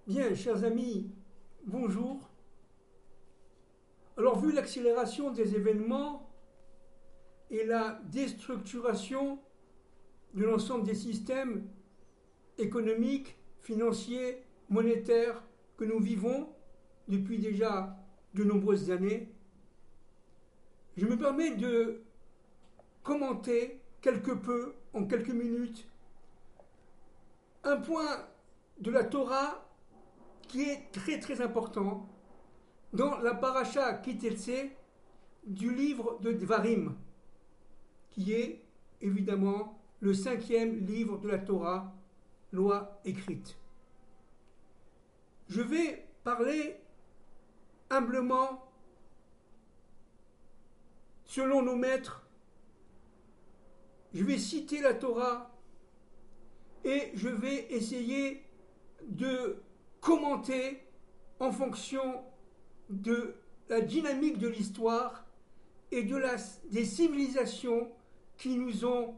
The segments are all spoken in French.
Bien, chers amis, bonjour. Alors, vu l'accélération des événements et la déstructuration de l'ensemble des systèmes économiques, financiers, monétaires que nous vivons depuis déjà de nombreuses années, je me permets de commenter quelque peu, en quelques minutes, un point de la Torah qui est très très important dans la paracha Kitetse du livre de Dvarim, qui est évidemment le 5e livre de la Torah, loi écrite. Je vais parler humblement, selon nos maîtres, je vais citer la Torah et je vais essayer de commenter en fonction de la dynamique de l'histoire et des civilisations qui nous ont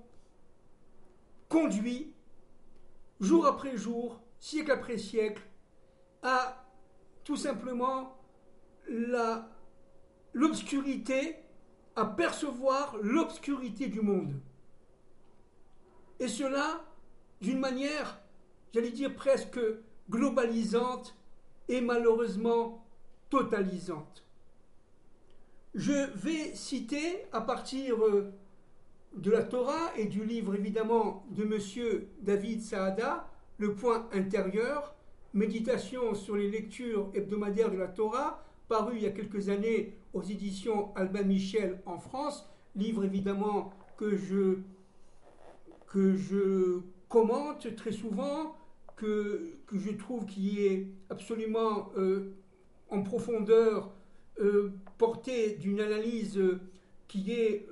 conduits jour après jour, siècle après siècle, à tout simplement l'obscurité, à percevoir l'obscurité du monde. Et cela d'une manière, j'allais dire presque globalisante et malheureusement totalisante. Je vais citer à partir de la Torah et du livre évidemment de monsieur David Saada, Le point intérieur, méditation sur les lectures hebdomadaires de la Torah, paru il y a quelques années aux éditions Albin Michel en France, livre évidemment que je commente très souvent, que je trouve qui est absolument en profondeur porté d'une analyse qui est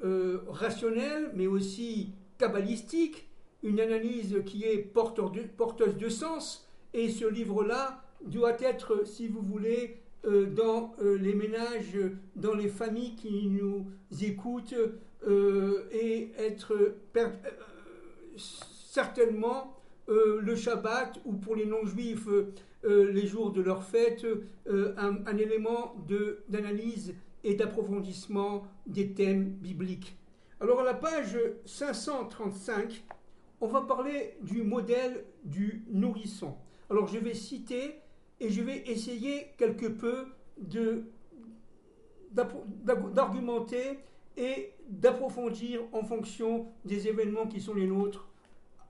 rationnelle, mais aussi kabbalistique, une analyse qui est porteuse de sens, et ce livre-là doit être, si vous voulez, dans les ménages, dans les familles qui nous écoutent, et être certainement le Shabbat, ou pour les non-juifs les jours de leur fête, un élément d'analyse et d'approfondissement des thèmes bibliques. Alors à la page 535, on va parler du modèle du nourrisson. Alors je vais citer et je vais essayer quelque peu d'argumenter et d'approfondir en fonction des événements qui sont les nôtres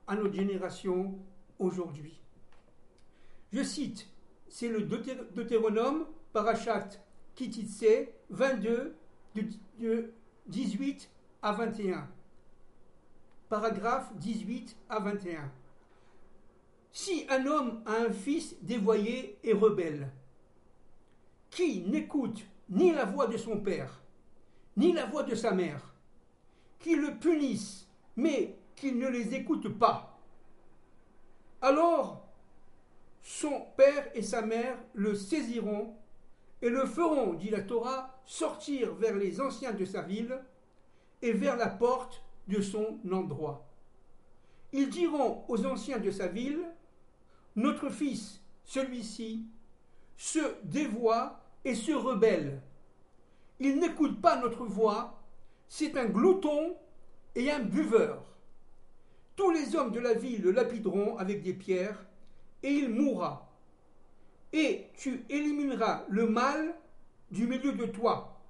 à notre génération aujourd'hui. Je cite, c'est le Deutéronome, Parashat Kititse 22, de 18 à 21. Paragraphe 18 à 21. Si un homme a un fils dévoyé et rebelle, qui n'écoute ni la voix de son père, ni la voix de sa mère, qui le punisse, mais qu'il ne les écoute pas, alors son père et sa mère le saisiront et le feront, dit la Torah, sortir vers les anciens de sa ville et vers la porte de son endroit. Ils diront aux anciens de sa ville, notre fils, celui-ci, se dévoie et se rebelle. Il n'écoute pas notre voix, c'est un glouton et un buveur. Tous les hommes de la ville le lapideront avec des pierres, et il mourra. Et tu élimineras le mal du milieu de toi,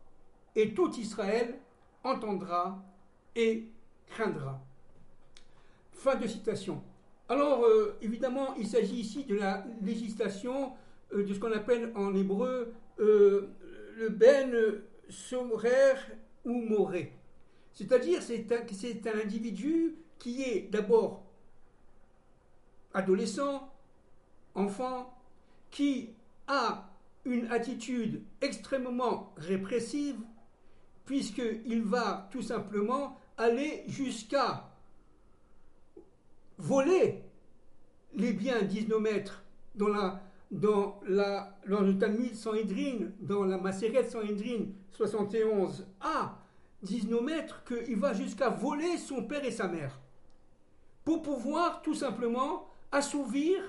et tout Israël entendra et craindra. Fin de citation. Alors, évidemment, il s'agit ici de la législation de ce qu'on appelle en hébreu le ben sorer ou moré. C'est-à-dire c'est un individu qui est d'abord adolescent, enfant, qui a une attitude extrêmement répressive, puisqu'il va tout simplement aller jusqu'à voler les biens, disent nos maîtres, dans le Talmud Sanhédrin, dans la Maseret Sanhédrin 71a, disent nos maîtres qu'il va jusqu'à voler son père et sa mère, pour pouvoir tout simplement assouvir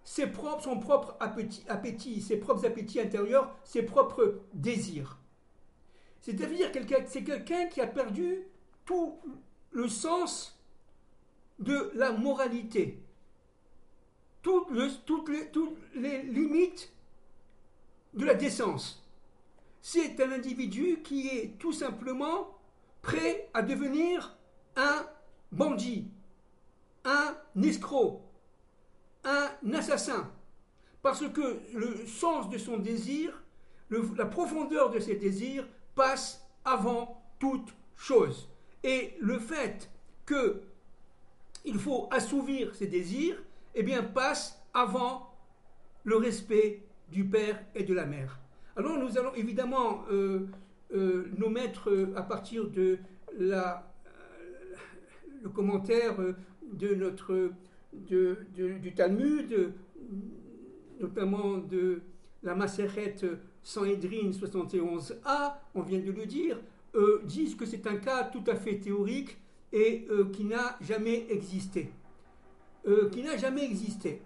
son propre appétit, ses propres appétits intérieurs, ses propres désirs. C'est-à-dire c'est quelqu'un qui a perdu tout le sens de la moralité, toutes les limites de la décence. C'est un individu qui est tout simplement prêt à devenir un bandit, un escroc, un assassin, parce que le sens de son désir, la profondeur de ses désirs passe avant toute chose. Et le fait qu'il faut assouvir ses désirs, eh bien, passe avant le respect du père et de la mère. Alors nous allons évidemment nous mettre à partir de le commentaire du Talmud, notamment de la Maseret Sanhedrin 71a, on vient de le dire, disent que c'est un cas tout à fait théorique et qui n'a jamais existé.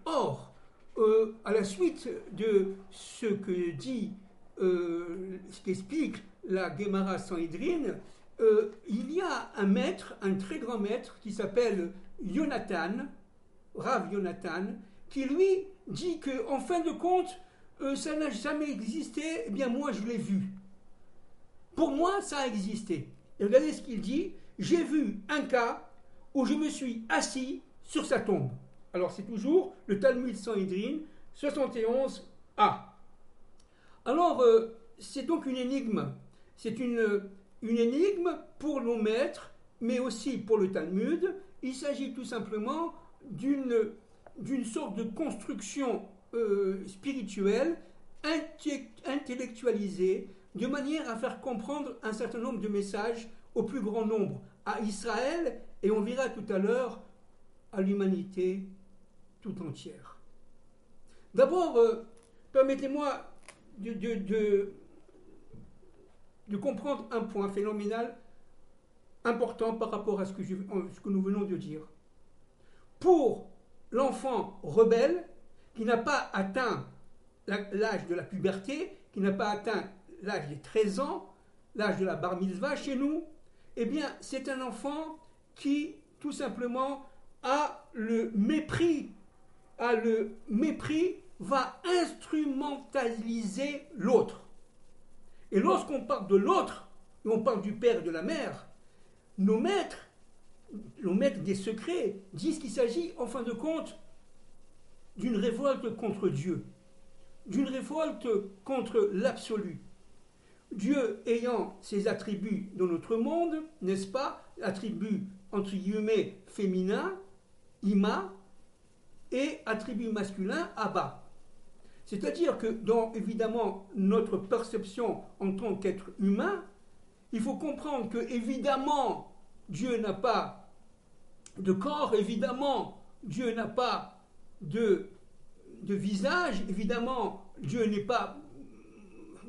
Or, à la suite de ce que dit, ce qu'explique la Gemara Sanhedrin, il y a un très grand maître qui s'appelle Rav Yonatan, qui lui dit qu'en fin de compte, ça n'a jamais existé, eh bien moi je l'ai vu. Pour moi, ça a existé. Et regardez ce qu'il dit, j'ai vu un cas où je me suis assis sur sa tombe. Alors c'est toujours le Talmud Sanhedrin 71a. Alors c'est donc une énigme. C'est une énigme pour nos maîtres, mais aussi pour le Talmud. Il s'agit tout simplement d'une sorte de construction spirituelle, intellectualisée, de manière à faire comprendre un certain nombre de messages au plus grand nombre, à Israël, et on verra tout à l'heure, à l'humanité tout entière. D'abord, permettez-moi de comprendre un point phénoménal important par rapport à ce que nous venons de dire. Pour l'enfant rebelle qui n'a pas atteint l'âge de la puberté, qui n'a pas atteint l'âge des 13 ans, l'âge de la bar mitzvah chez nous, eh bien c'est un enfant qui tout simplement a le mépris, va instrumentaliser l'autre. Et lorsqu'on parle de l'autre, et on parle du père et de la mère, nos maîtres des secrets disent qu'il s'agit en fin de compte d'une révolte contre Dieu, d'une révolte contre l'absolu. Dieu ayant ses attributs dans notre monde, n'est-ce pas, attributs entre guillemets féminins, Ima, et attribut masculin, Abba. C'est-à-dire que dans, évidemment, notre perception en tant qu'être humain, il faut comprendre que, évidemment, Dieu n'a pas de corps, évidemment, Dieu n'a pas de visage, évidemment, Dieu n'est pas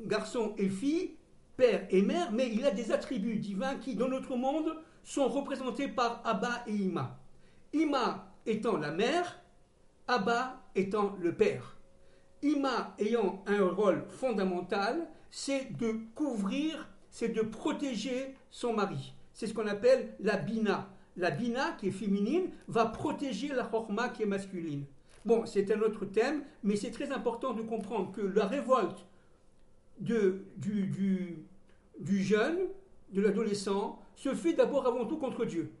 garçon et fille, père et mère, mais il a des attributs divins qui, dans notre monde, sont représentés par Abba et Ima. Ima étant la mère, Abba étant le père. Ima ayant un rôle fondamental, c'est de couvrir, c'est de protéger son mari. C'est ce qu'on appelle la bina. La bina, qui est féminine, va protéger la chorma, qui est masculine. Bon, c'est un autre thème, mais c'est très important de comprendre que la révolte du jeune, de l'adolescent, se fait d'abord avant tout contre Dieu.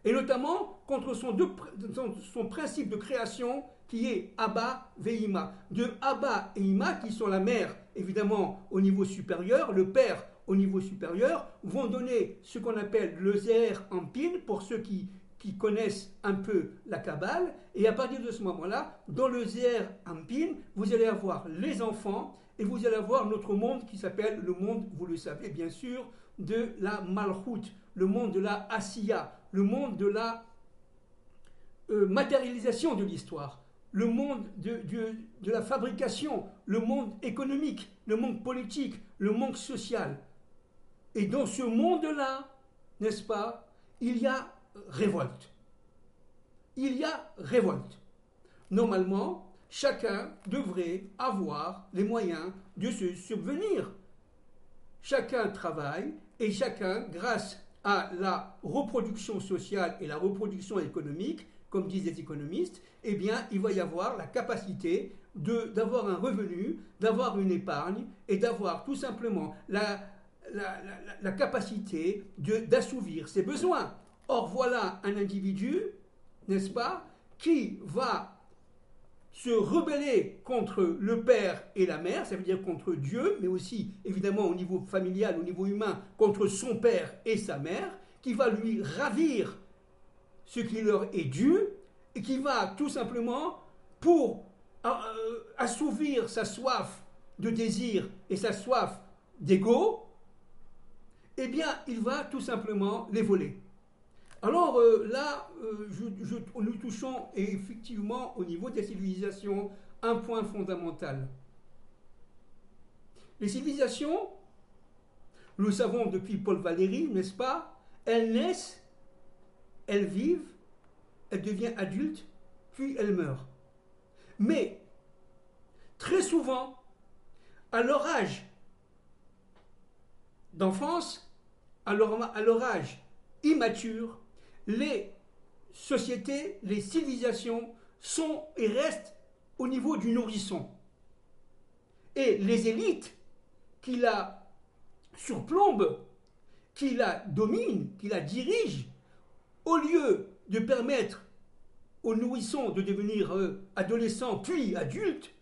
Et notamment contre son principe de création qui est Abba Veima. De Abba et Ima, qui sont la mère, évidemment, au niveau supérieur, le père au niveau supérieur, vont donner ce qu'on appelle le Zeher Anpin, pour ceux qui connaissent un peu la Kabbale. Et à partir de ce moment-là, dans le Zeher Anpin, vous allez avoir les enfants et vous allez avoir notre monde qui s'appelle le monde, vous le savez bien sûr, de la Malchut, le monde de la Asiya, le monde de la matérialisation de l'histoire, le monde de la fabrication, le monde économique, le monde politique, le monde social. Et dans ce monde-là, n'est-ce pas, il y a révolte. Il y a révolte. Normalement, chacun devrait avoir les moyens de se subvenir. Chacun travaille et chacun, grâce à la reproduction sociale et la reproduction économique, comme disent les économistes, eh bien, il va y avoir la capacité d'avoir un revenu, d'avoir une épargne et d'avoir tout simplement la capacité d'assouvir ses besoins. Or, voilà un individu, n'est-ce pas, qui va se rebeller contre le père et la mère, ça veut dire contre Dieu, mais aussi évidemment au niveau familial, au niveau humain, contre son père et sa mère, qui va lui ravir ce qui leur est dû, et qui va tout simplement, pour assouvir sa soif de désir et sa soif d'ego, eh bien, il va tout simplement les voler. Alors là, nous touchons effectivement au niveau des civilisations un point fondamental. Les civilisations, nous le savons depuis Paul Valéry, n'est-ce pas, elles naissent, elles vivent, elles deviennent adultes, puis elles meurent. Mais, très souvent, à leur âge d'enfance, à leur âge immature, les sociétés, les civilisations sont et restent au niveau du nourrisson. Et les élites qui la surplombent, qui la dominent, qui la dirigent, au lieu de permettre aux nourrissons de devenir adolescents puis adultes,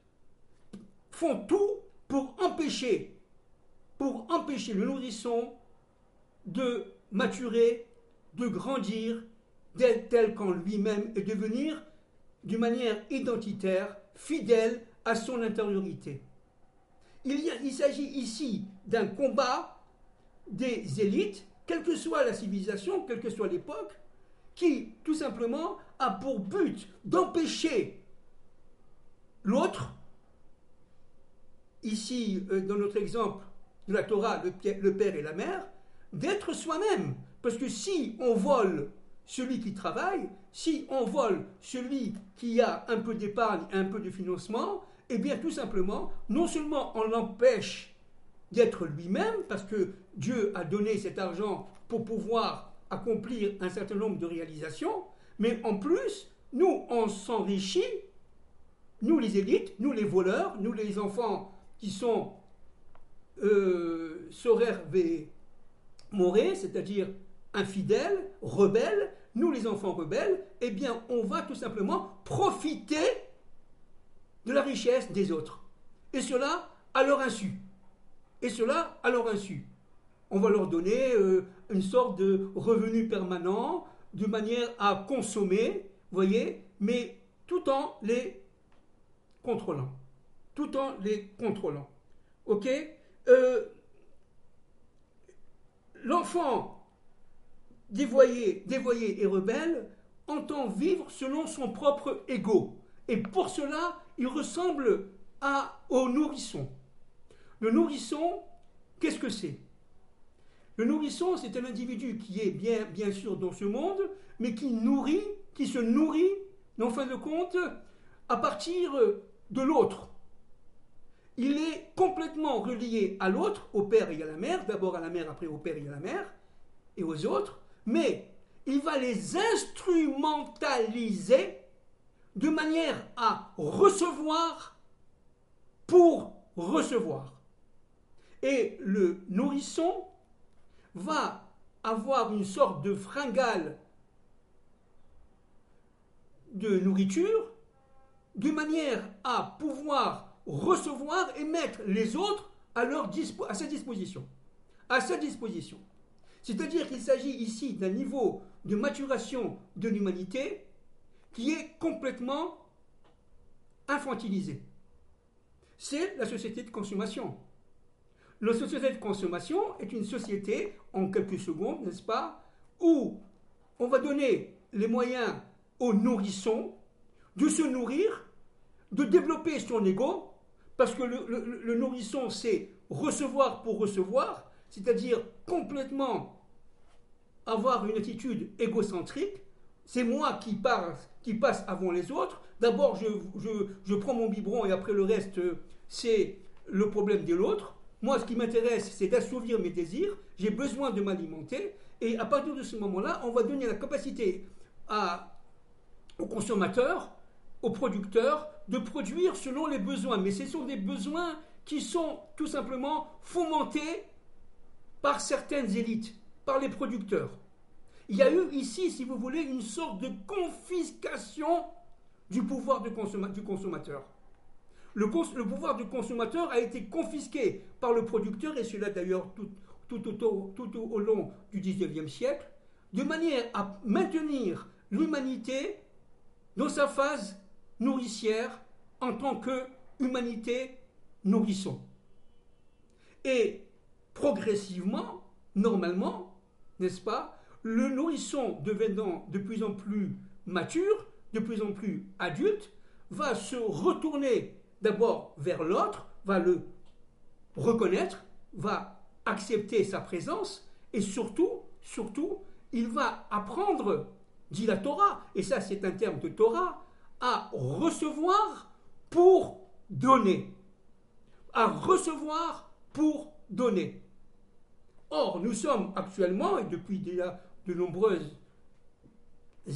font tout pour empêcher le nourrisson de maturer, de grandir tel qu'en lui-même et devenir d'une manière identitaire, fidèle à son intériorité. Il s'agit ici d'un combat des élites, quelle que soit la civilisation, quelle que soit l'époque, qui tout simplement a pour but d'empêcher l'autre, ici dans notre exemple de la Torah, le père et la mère, d'être soi-même. Parce que si on vole celui qui travaille, si on vole celui qui a un peu d'épargne, un peu de financement, eh bien tout simplement, non seulement on l'empêche d'être lui-même, parce que Dieu a donné cet argent pour pouvoir accomplir un certain nombre de réalisations, mais en plus, nous, on s'enrichit, nous les élites, nous les voleurs, nous les enfants qui sont sorer ve moré, c'est-à-dire infidèles, rebelles, nous les enfants rebelles, eh bien on va tout simplement profiter de la richesse des autres. Et cela à leur insu. On va leur donner une sorte de revenu permanent, de manière à consommer, voyez, mais tout en les contrôlant. Ok. L'enfant dévoyé et rebelle entend vivre selon son propre ego. Et pour cela, il ressemble au nourrisson. Le nourrisson, qu'est-ce que c'est? Le nourrisson, c'est un individu qui est bien sûr dans ce monde, mais qui se nourrit, en fin de compte, à partir de l'autre. Il est complètement relié à l'autre, au père et à la mère, d'abord à la mère, après au père et à la mère, et aux autres, mais il va les instrumentaliser de manière à recevoir pour recevoir. Et le nourrisson va avoir une sorte de fringale de nourriture de manière à pouvoir recevoir et mettre les autres à sa disposition. C'est-à-dire qu'il s'agit ici d'un niveau de maturation de l'humanité qui est complètement infantilisé. C'est la société de consommation. La société de consommation est une société, en quelques secondes, n'est-ce pas, où on va donner les moyens aux nourrissons de se nourrir, de développer son ego, parce que le nourrisson, c'est recevoir pour recevoir, c'est-à-dire complètement avoir une attitude égocentrique. C'est moi qui passe avant les autres, D'abord, je prends mon biberon et après le reste, c'est le problème de l'autre. Moi, ce qui m'intéresse, c'est d'assouvir mes désirs. J'ai besoin de m'alimenter. Et à partir de ce moment-là, on va donner la capacité aux consommateurs, aux producteurs, de produire selon les besoins. Mais ce sont des besoins qui sont tout simplement fomentés par certaines élites, par les producteurs. Il y a eu ici, si vous voulez, une sorte de confiscation du pouvoir du consommateur. Le pouvoir du consommateur a été confisqué par le producteur, et cela d'ailleurs tout au long du XIXe siècle, de manière à maintenir l'humanité dans sa phase nourricière en tant qu'humanité nourrisson. Et progressivement, normalement, n'est-ce pas, le nourrisson devenant de plus en plus mature, de plus en plus adulte, va se retourner d'abord vers l'autre, va le reconnaître, va accepter sa présence, et surtout, il va apprendre, dit la Torah, et ça c'est un terme de Torah, à recevoir pour donner. À recevoir pour donner. Or, nous sommes actuellement, et depuis déjà de nombreuses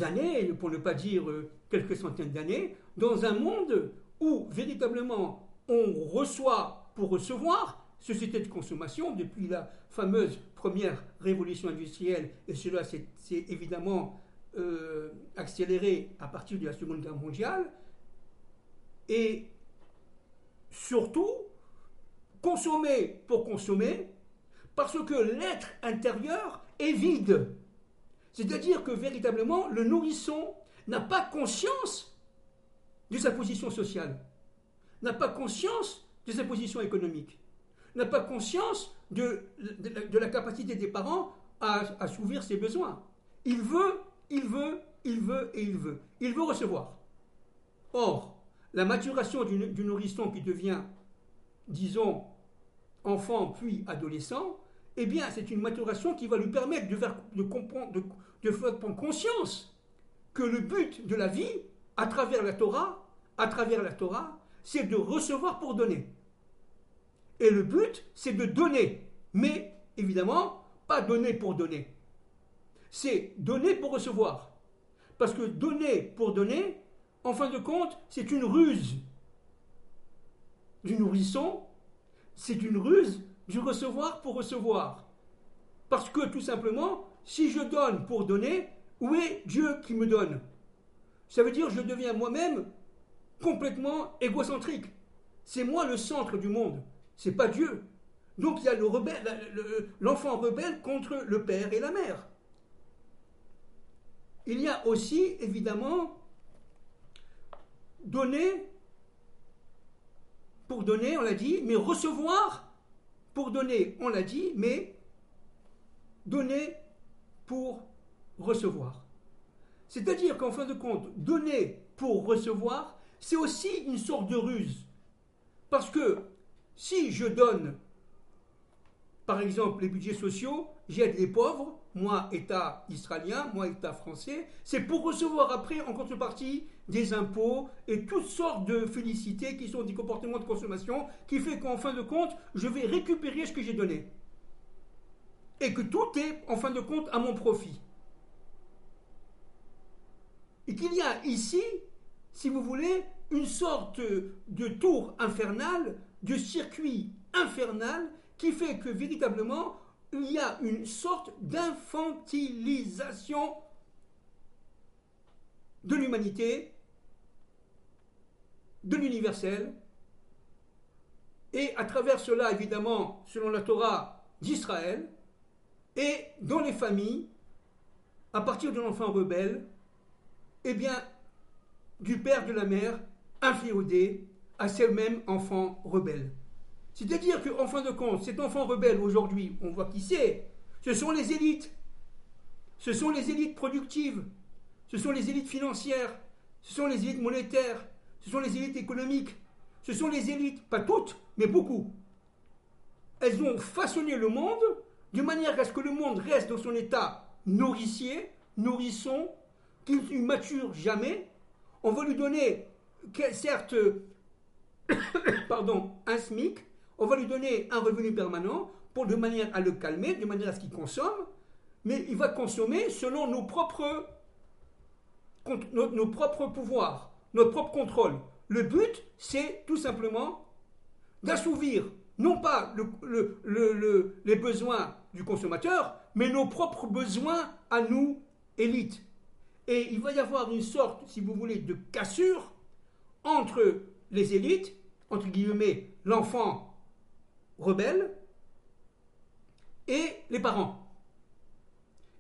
années, pour ne pas dire quelques centaines d'années, dans un monde où véritablement on reçoit pour recevoir, société de consommation, depuis la fameuse première révolution industrielle, et cela s'est évidemment accéléré à partir de la Seconde Guerre mondiale, et surtout consommer pour consommer, parce que l'être intérieur est vide. C'est-à-dire que véritablement, le nourrisson n'a pas conscience de sa position sociale, n'a pas conscience de sa position économique, n'a pas conscience de la capacité des parents à assouvir ses besoins. Il veut. Il veut recevoir. Or, la maturation du nourrisson qui devient, disons, enfant puis adolescent, eh bien, c'est une maturation qui va lui permettre de faire prendre conscience que le but de la vie, à travers la Torah, c'est de recevoir pour donner. Et le but, c'est de donner, mais évidemment, pas donner pour donner. C'est donner pour recevoir. Parce que donner pour donner, en fin de compte, c'est une ruse du nourrisson, c'est une ruse du recevoir pour recevoir. Parce que tout simplement, si je donne pour donner, où est Dieu qui me donne? Ça veut dire que je deviens moi-même complètement égocentrique. C'est moi le centre du monde, c'est pas Dieu. Donc il y a l'enfant rebelle contre le père et la mère. Il y a aussi, évidemment, donner pour donner, on l'a dit, mais recevoir pour donner, on l'a dit, mais donner pour recevoir. C'est-à-dire qu'en fin de compte, donner pour recevoir, c'est aussi une sorte de ruse. Parce que si je donne, par exemple, les budgets sociaux, j'aide les pauvres, moi, État israélien, moi, État français, c'est pour recevoir après, en contrepartie, des impôts et toutes sortes de félicités qui sont des comportements de consommation qui fait qu'en fin de compte, je vais récupérer ce que j'ai donné. Et que tout est, en fin de compte, à mon profit. Et qu'il y a ici, si vous voulez, une sorte de tour infernal, de circuit infernal, qui fait que véritablement, il y a une sorte d'infantilisation de l'humanité, de l'universel, et à travers cela, évidemment, selon la Torah d'Israël, et dans les familles, à partir de l'enfant rebelle, eh bien, du père, de la mère, inféodé à ce même enfant rebelle. C'est-à-dire qu'en fin de compte, cet enfant rebelle aujourd'hui, on voit qui c'est, ce sont les élites. Ce sont les élites productives, ce sont les élites financières, ce sont les élites monétaires, ce sont les élites économiques, ce sont les élites, pas toutes, mais beaucoup. Elles ont façonné le monde de manière à ce que le monde reste dans son état nourricier, nourrisson, qu'il ne mature jamais. On va lui donner certes, pardon, un SMIC, on va lui donner un revenu permanent de manière à le calmer, de manière à ce qu'il consomme, mais il va consommer selon nos propres pouvoirs, notre propre contrôle. Le but, c'est tout simplement d'assouvir non pas les besoins du consommateur, mais nos propres besoins à nous, élites. Et il va y avoir une sorte, si vous voulez, de cassure entre les élites, entre guillemets, l'enfant rebelle, et les parents.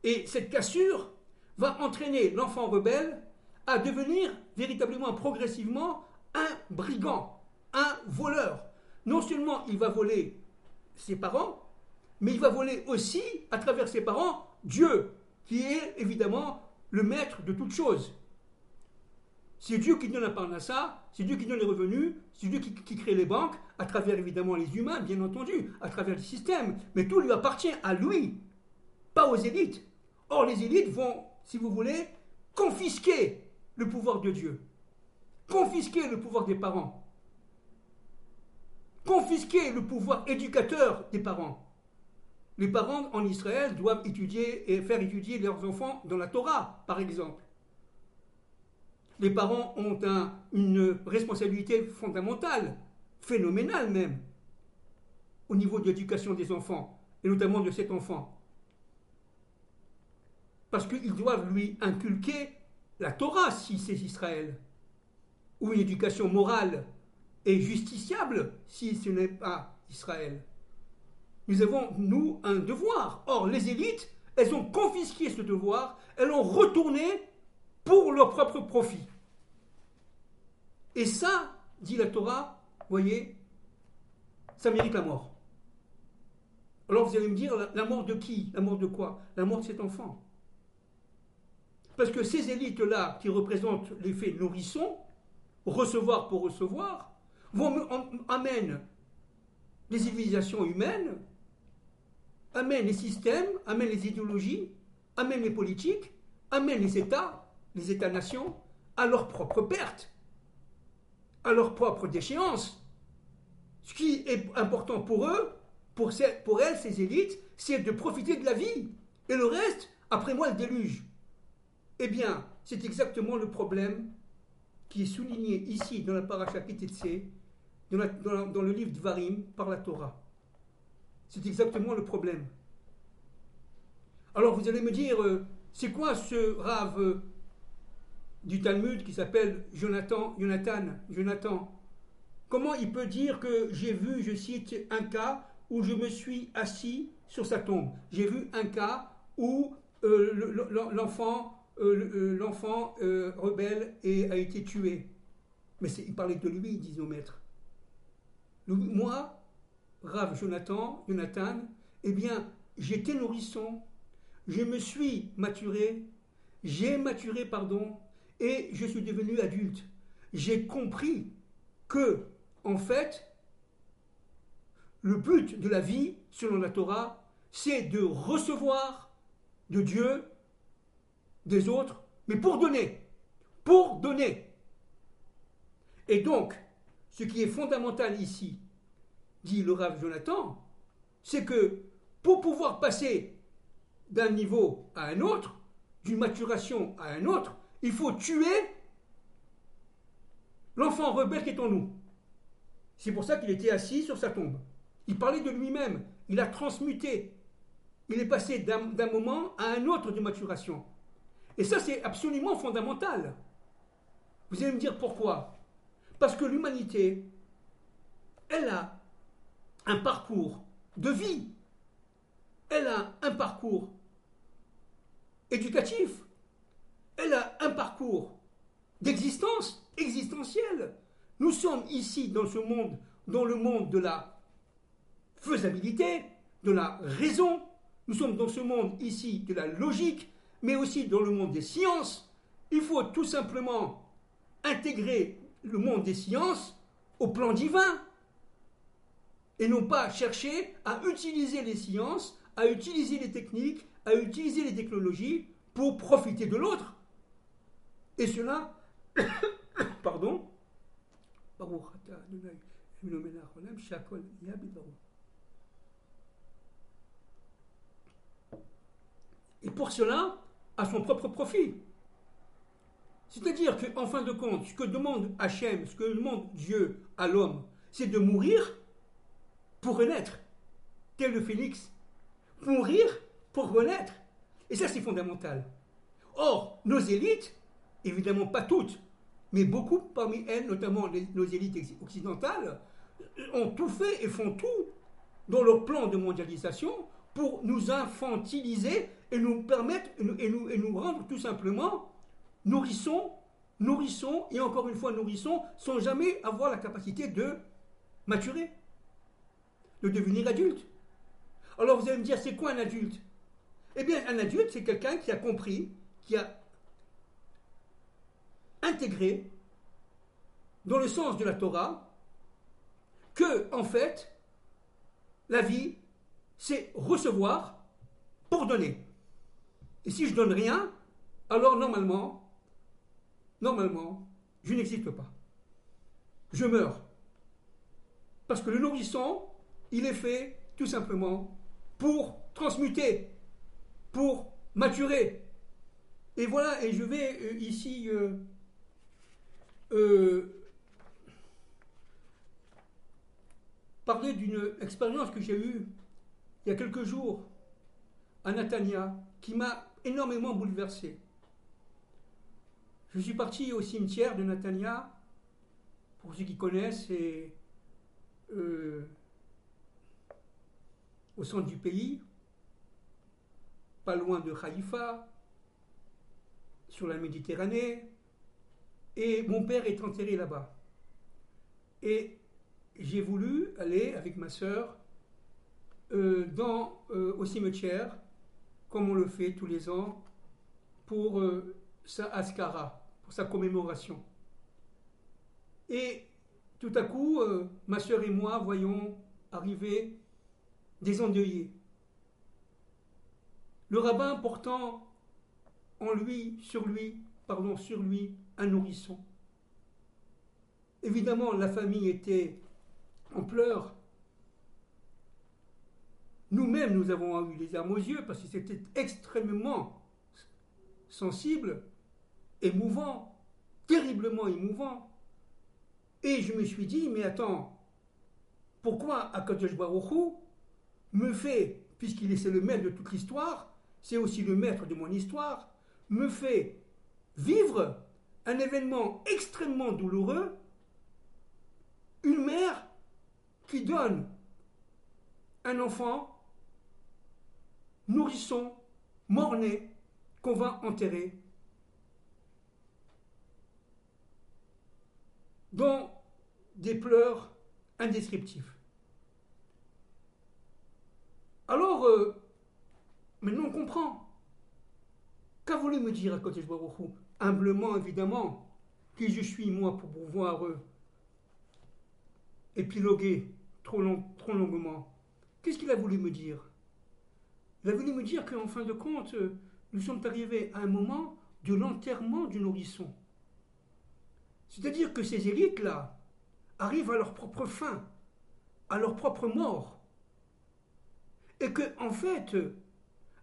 Et cette cassure va entraîner l'enfant rebelle à devenir véritablement, progressivement, un brigand, un voleur. Non seulement il va voler ses parents, mais il va voler aussi, à travers ses parents, Dieu, qui est évidemment le maître de toutes choses. C'est Dieu qui donne la parnassa, c'est Dieu qui donne les revenus, c'est Dieu qui crée les banques, à travers évidemment les humains, bien entendu, à travers le système. Mais tout lui appartient à lui, pas aux élites. Or, les élites vont, si vous voulez, confisquer le pouvoir de Dieu, confisquer le pouvoir des parents, confisquer le pouvoir éducateur des parents. Les parents en Israël doivent étudier et faire étudier leurs enfants dans la Torah, par exemple. Les parents ont une responsabilité fondamentale, phénoménale même, au niveau de l'éducation des enfants, et notamment de cet enfant. Parce qu'ils doivent lui inculquer la Torah, si c'est Israël, ou une éducation morale et justiciable, si ce n'est pas Israël. Nous avons, nous, un devoir. Or, les élites, elles ont confisqué ce devoir, elles l'ont retourné pour leur propre profit. Et ça, dit la Torah, voyez, ça mérite la mort. Alors vous allez me dire, la mort de qui? La mort de quoi? La mort de cet enfant. Parce que ces élites-là, qui représentent l'effet nourrisson, recevoir pour recevoir, amènent les civilisations humaines, amènent les systèmes, amènent les idéologies, amènent les politiques, amènent les États-nations, à leur propre perte, à leur propre déchéance. Ce qui est important pour eux, pour elles, ces élites, c'est de profiter de la vie. Et le reste, après moi, le déluge. Eh bien, c'est exactement le problème qui est souligné ici dans la paracha Kitetsé, dans le livre Dvarim, par la Torah. C'est exactement le problème. Alors vous allez me dire, c'est quoi ce rave du Talmud qui s'appelle Jonathan? Comment il peut dire que j'ai vu, je cite, un cas où je me suis assis sur sa tombe? J'ai vu un cas où l'enfant rebelle a été tué. Mais il parlait de lui, disent nos maîtres. Moi, Rav Jonathan, eh bien, j'étais nourrisson, je me suis maturé, et je suis devenu adulte. J'ai compris que, en fait, le but de la vie, selon la Torah, c'est de recevoir de Dieu, des autres, mais pour donner. Pour donner. Et donc, ce qui est fondamental ici, dit le Rav Jonathan, c'est que pour pouvoir passer d'un niveau à un autre, d'une maturation à un autre, il faut tuer l'enfant rebelle qui est en nous. C'est pour ça qu'il était assis sur sa tombe. Il parlait de lui-même, il a transmuté. Il est passé d'un moment à un autre de maturation. Et ça, c'est absolument fondamental. Vous allez me dire pourquoi? Parce que l'humanité, elle a un parcours de vie. Elle a un parcours éducatif. Elle a un parcours d'existence, existentielle. Nous sommes ici dans ce monde, dans le monde de la faisabilité, de la raison. Nous sommes dans ce monde ici de la logique, mais aussi dans le monde des sciences. Il faut tout simplement intégrer le monde des sciences au plan divin et non pas chercher à utiliser les sciences, à utiliser les techniques, à utiliser les technologies pour profiter de l'autre. Et cela, pardon, Baruch ata Adonai Eloheinu melech haolam she'akol nהיה bidbaro. Et pour cela, à son propre profit. C'est-à-dire qu'en fin de compte, ce que demande Hachem, ce que demande Dieu à l'homme, c'est de mourir pour renaître, tel le phénix. Mourir pour renaître. Et ça, c'est fondamental. Or, nos élites, évidemment pas toutes, mais beaucoup parmi elles, notamment nos élites occidentales, ont tout fait et font tout dans leur plan de mondialisation pour nous infantiliser et nous permettre et nous rendre tout simplement nourrissons et encore une fois nourrissons sans jamais avoir la capacité de maturer, de devenir adulte. Alors vous allez me dire, c'est quoi un adulte? Eh bien, un adulte, c'est quelqu'un qui a compris, qui a intégré dans le sens de la Torah que, en fait, la vie, c'est recevoir pour donner. Et si je donne rien, alors normalement, je n'existe pas. Je meurs. Parce que le nourrisson, il est fait tout simplement pour transmuter, pour maturer. Et voilà, et je vais ici parler d'une expérience que j'ai eue il y a quelques jours à Natania, qui m'a énormément bouleversé. Je suis parti au cimetière de Natania, pour ceux qui connaissent, c'est au centre du pays, pas loin de Haïfa, sur la Méditerranée, et mon père est enterré là-bas. Et j'ai voulu aller avec ma sœur au cimetière, comme on le fait tous les ans, pour sa askara, pour sa commémoration. Et tout à coup, ma sœur et moi voyons arriver des endeuillés. Le rabbin portant sur lui, un nourrisson. Évidemment, la famille était en pleurs. Nous-mêmes, nous avons eu les larmes aux yeux parce que c'était extrêmement sensible, émouvant, terriblement émouvant. Et je me suis dit, mais attends, pourquoi Akadosh Baruch Hu me fait, puisqu'il est le maître de toute l'histoire, c'est aussi le maître de mon histoire, me fait vivre un événement extrêmement douloureux, une mère qui donne un enfant, nourrisson, mort-né, qu'on va enterrer dans des pleurs indescriptifs. Alors, maintenant on comprend. Qu'a voulu me dire Akadosh Baruch Hu? Humblement, évidemment, qui je suis, moi, pour pouvoir épiloguer trop longuement. Qu'est-ce qu'il a voulu me dire? Il a voulu me dire qu'en fin de compte, nous sommes arrivés à un moment de l'enterrement du nourrisson. C'est-à-dire que ces élites-là arrivent à leur propre fin, à leur propre mort. Et que, en fait,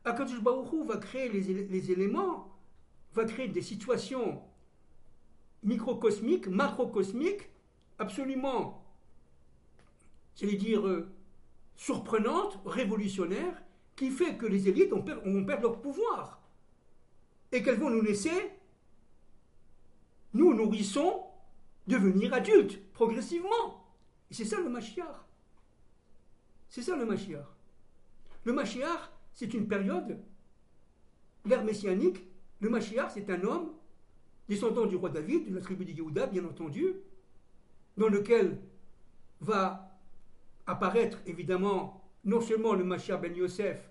Akadosh Baruch Hu va créer les éléments, va créer des situations microcosmiques, macrocosmiques, absolument, j'allais dire, surprenantes, révolutionnaires, qui fait que les élites vont perdre leur pouvoir. Et qu'elles vont nous laisser, nous nourrissons, devenir adultes, progressivement. Et c'est ça le Mashiach. C'est ça le Mashiach. Le Mashiach, c'est une période, l'ère messianique. Le Mashiach, c'est un homme, descendant du roi David, de la tribu de Yehuda, bien entendu, dans lequel va apparaître, évidemment, non seulement le Mashiach ben Yosef,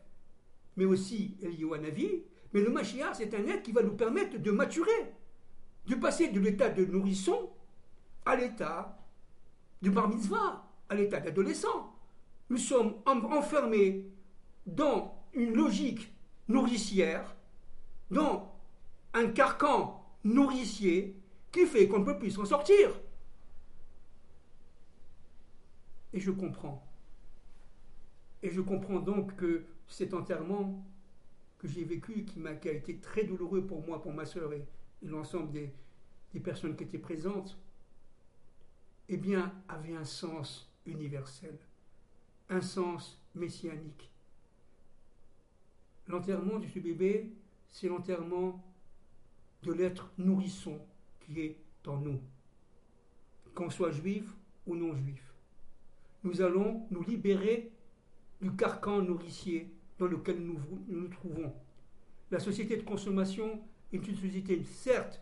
mais aussi Eliyahu Hanavi. Mais le Mashiach, c'est un être qui va nous permettre de maturer, de passer de l'état de nourrisson à l'état de bar mitzvah, à l'état d'adolescent. Nous sommes enfermés dans une logique nourricière, dans un carcan nourricier qui fait qu'on ne peut plus s'en sortir. Et je comprends. Et je comprends donc que cet enterrement que j'ai vécu, qui a été très douloureux pour moi, pour ma sœur et l'ensemble des personnes qui étaient présentes, eh bien, avait un sens universel, un sens messianique. L'enterrement de ce bébé, c'est l'enterrement de l'être nourrisson qui est en nous, qu'on soit juif ou non juif. Nous allons nous libérer du carcan nourricier dans lequel nous nous trouvons. La société de consommation est une société, certes,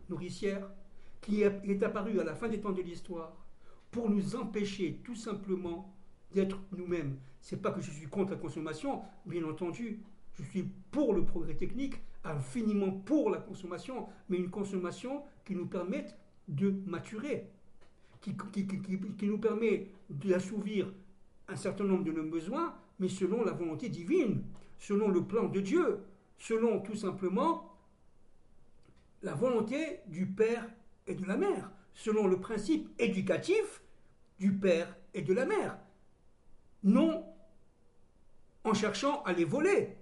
nourricière, qui est apparue à la fin des temps de l'histoire pour nous empêcher tout simplement d'être nous-mêmes. C'est pas que je suis contre la consommation, bien entendu, je suis pour le progrès technique, infiniment pour la consommation, mais une consommation qui nous permette de maturer, qui nous permet d'assouvir un certain nombre de nos besoins, mais selon la volonté divine, selon le plan de Dieu, selon tout simplement la volonté du Père et de la Mère, selon le principe éducatif du Père et de la Mère. Non en cherchant à les voler,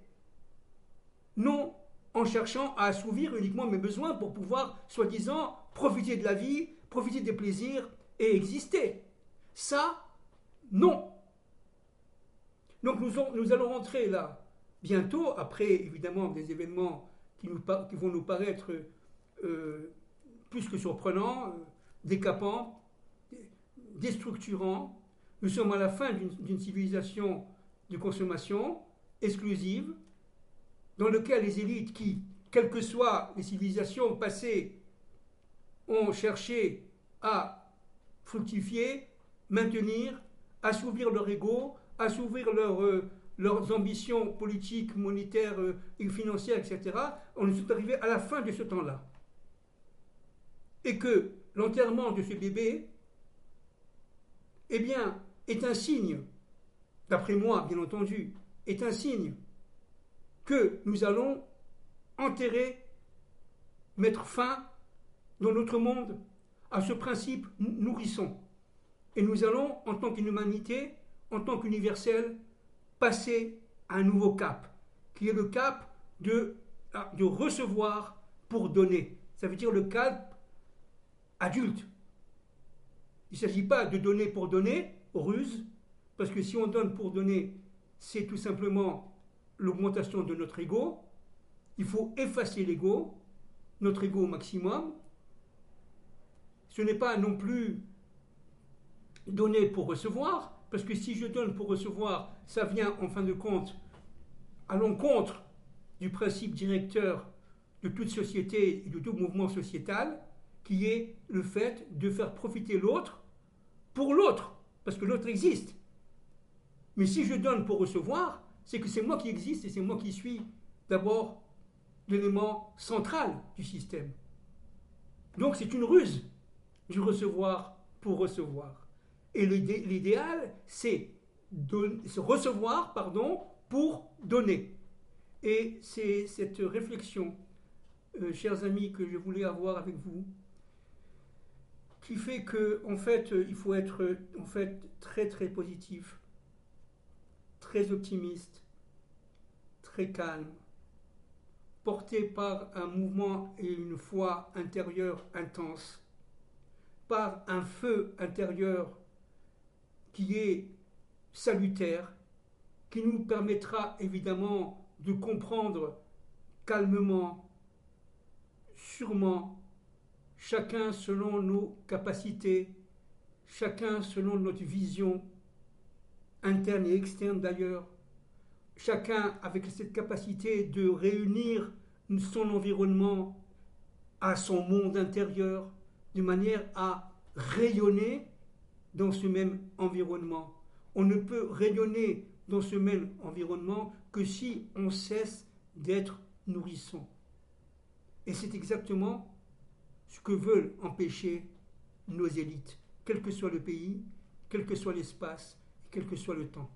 non en cherchant à assouvir uniquement mes besoins pour pouvoir, soi-disant, profiter de la vie, profiter des plaisirs et exister. Ça, non. Donc nous allons rentrer là, bientôt, après évidemment des événements qui vont nous paraître plus que surprenants, décapants, déstructurants. Nous sommes à la fin d'une civilisation de consommation exclusive, dans laquelle les élites qui, quelles que soient les civilisations passées, ont cherché à fructifier, maintenir, assouvir leur ego, assouvir leurs ambitions politiques, monétaires et financières, etc. On est arrivé à la fin de ce temps-là. Et que l'enterrement de ce bébé, eh bien, est un signe, d'après moi, bien entendu, est un signe que nous allons enterrer, mettre fin dans notre monde à ce principe nourrisson. Et nous allons, en tant qu'humanité, en tant qu'universel, passer à un nouveau cap, qui est le cap de recevoir pour donner. Ça veut dire le cap adulte. Il ne s'agit pas de donner pour donner, ruse, parce que si on donne pour donner, c'est tout simplement l'augmentation de notre ego. Il faut effacer l'ego, notre ego au maximum. Ce n'est pas non plus donner pour recevoir, parce que si je donne pour recevoir, ça vient en fin de compte à l'encontre du principe directeur de toute société et de tout mouvement sociétal, qui est le fait de faire profiter l'autre pour l'autre, parce que l'autre existe. Mais si je donne pour recevoir, c'est que c'est moi qui existe et c'est moi qui suis d'abord l'élément central du système. Donc c'est une ruse du recevoir pour recevoir. Et l'idéal, c'est recevoir pour donner. Et c'est cette réflexion, chers amis, que je voulais avoir avec vous, qui fait que, en fait, il faut être très très positif, très optimiste, très calme, porté par un mouvement et une foi intérieure intense, par un feu intérieur qui est salutaire, qui nous permettra évidemment de comprendre calmement, sûrement, chacun selon nos capacités, chacun selon notre vision, interne et externe d'ailleurs, chacun avec cette capacité de réunir son environnement à son monde intérieur, de manière à rayonner dans ce même environnement. On ne peut rayonner dans ce même environnement que si on cesse d'être nourrisson. Et c'est exactement ce que veulent empêcher nos élites, quel que soit le pays, quel que soit l'espace, quel que soit le temps.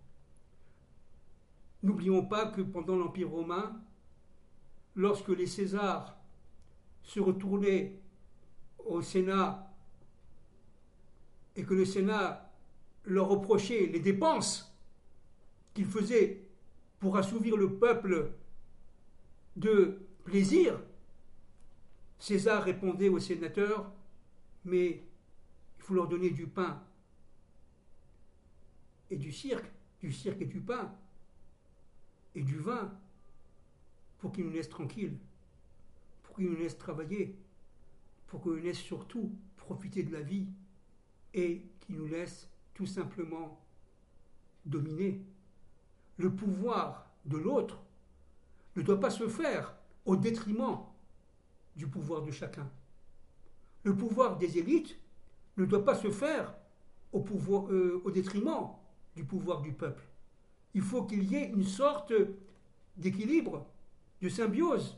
N'oublions pas que pendant l'Empire romain, lorsque les Césars se retournaient au Sénat et que le Sénat leur reprocher les dépenses qu'ils faisaient pour assouvir le peuple de plaisir, César répondait aux sénateurs, mais il faut leur donner du pain et du cirque et du pain et du vin pour qu'ils nous laissent tranquilles, pour qu'ils nous laissent travailler, pour qu'ils nous laissent surtout profiter de la vie et qu'ils nous laissent tout simplement dominer. Le pouvoir de l'autre ne doit pas se faire au détriment du pouvoir de chacun. Le pouvoir des élites ne doit pas se faire au détriment du pouvoir du peuple. Il faut qu'il y ait une sorte d'équilibre, de symbiose,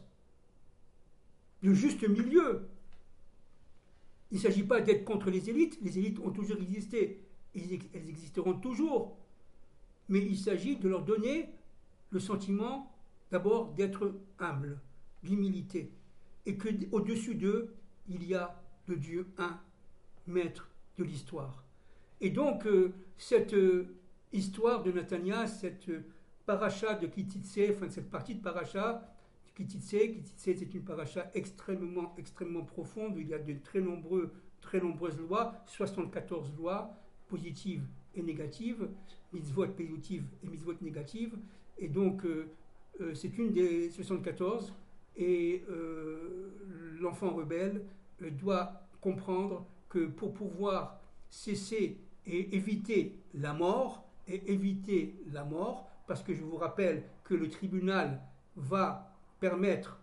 de juste milieu. Il ne s'agit pas d'être contre les élites ont toujours existé, elles existeront toujours, mais il s'agit de leur donner le sentiment d'abord d'être humble, d'humilité, et qu'au-dessus d'eux, il y a le Dieu un, maître de l'histoire. Et donc, cette histoire de Nathania, cette paracha de Kititse, enfin cette partie de paracha, Kititse, c'est une paracha extrêmement profonde, où il y a de très nombreuses lois, 74 lois, positives et négatives, mitzvot positives et mitzvot négatives, et donc c'est une des 74, et l'enfant rebelle doit comprendre que pour pouvoir cesser et éviter la mort, parce que je vous rappelle que le tribunal va permettre,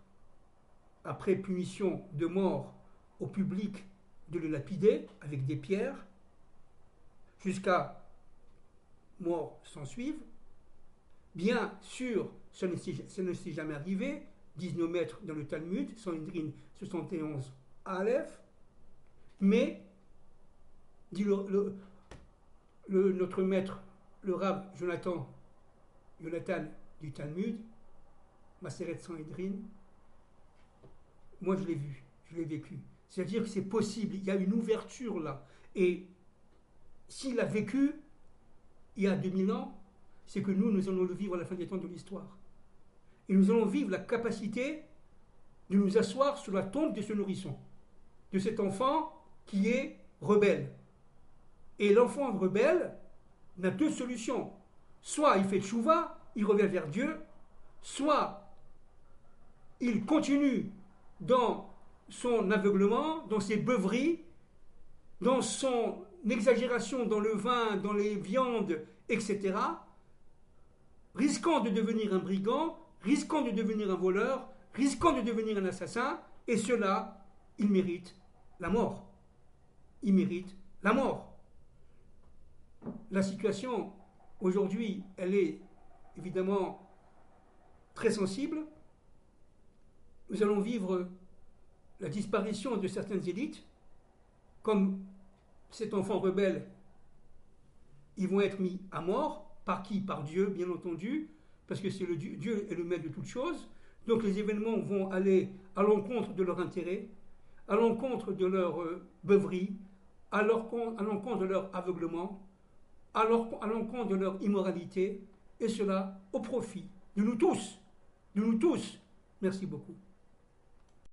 après punition de mort au public, de le lapider avec des pierres, jusqu'à mort s'en suive. Bien sûr, ça ne s'est jamais arrivé, disent nos maîtres dans le Talmud, Sanhedrin 71 Aleph, mais, dit notre maître, le Rav Jonathan du Talmud, Maseret Sanhedrin, moi je l'ai vu, je l'ai vécu. C'est-à-dire que c'est possible, il y a une ouverture là. Et s'il a vécu il y a 2000 ans, c'est que nous allons le vivre à la fin des temps de l'histoire. Et nous allons vivre la capacité de nous asseoir sur la tombe de ce nourrisson, de cet enfant qui est rebelle. Et l'enfant rebelle n'a deux solutions. Soit il fait tchouva, il revient vers Dieu, soit il continue dans son aveuglement, dans ses beuveries, dans son exagération dans le vin, dans les viandes, etc., risquant de devenir un brigand, risquant de devenir un voleur, risquant de devenir un assassin, et cela, il mérite la mort. Il mérite la mort. La situation, aujourd'hui, elle est évidemment très sensible. Nous allons vivre la disparition de certaines élites, comme cet enfant rebelle, ils vont être mis à mort. Par qui? Par Dieu, bien entendu, parce que c'est Dieu est le maître de toutes choses. Donc les événements vont aller à l'encontre de leur intérêt, à l'encontre de leur beuverie, à l'encontre de leur aveuglement, à l'encontre de leur immoralité, et cela au profit de nous tous. De nous tous. Merci beaucoup.